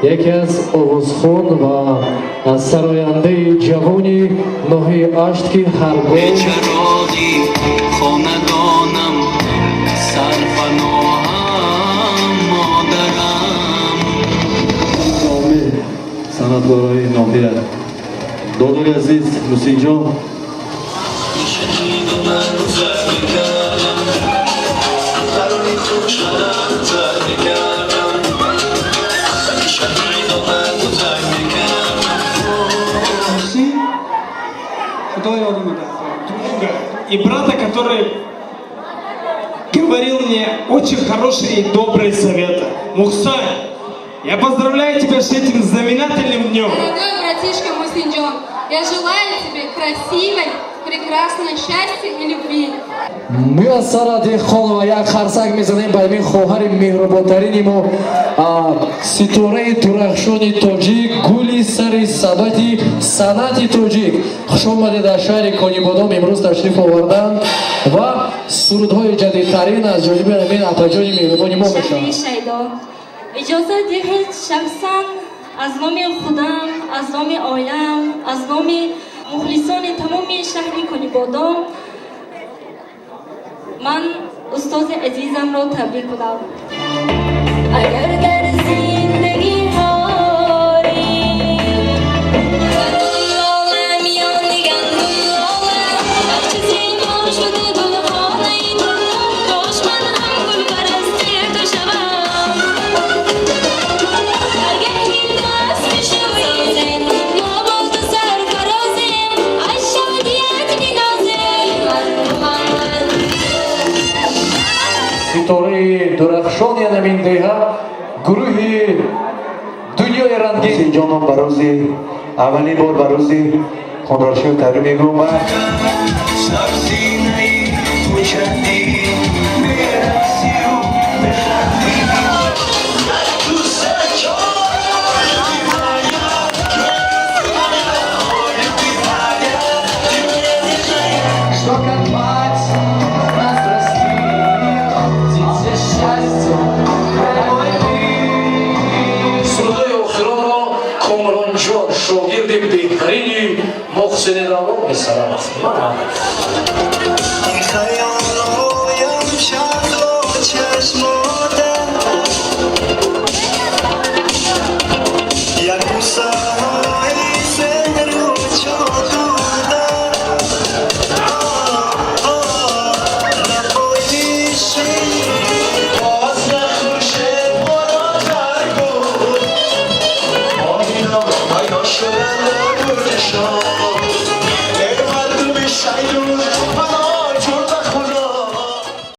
یکی از اوزخون و از سراینده جوانی نوحی اشت که هر گل چراغی خاندانم سرفناهم مادرم کامل سندوارای ناحیه دادای عزیز موسیقی جان и брата, который говорил мне очень хорошие и добрые советы. Мухсан, я поздравляю тебя с этим знаменательным днем. Дорогой братишка Мусинджон, я желаю тебе красивой, прекрасной счастья и любви. муяссара дехонова як харсак мезанем ба имин хоҳари меҳрубонтарини мо ситораи дурахшони тоҷик гули сари сабати санъати тоҷик хушомадед дар шаҳри конибодом имрӯз ташриф оварданд ва сурудҳои ҷадидтарин аз ҷониби амин апаҷони меҳрубони мо мешаванд. اجازه دهید شخصا از نام خودم، از نام آیلم، از نام مخلصان تمام شهر کنیبادام من استاد عزیزم را تبریک کنم. اگر در زندگی ситораи дурахшони анамин деҳа гурӯҳи дунёи рангин موسیقی ба рӯзи аввалин бор ба рӯзи хонраширо табрик мегӯям ва шогирди беҳтарини муҳсини равон месарад.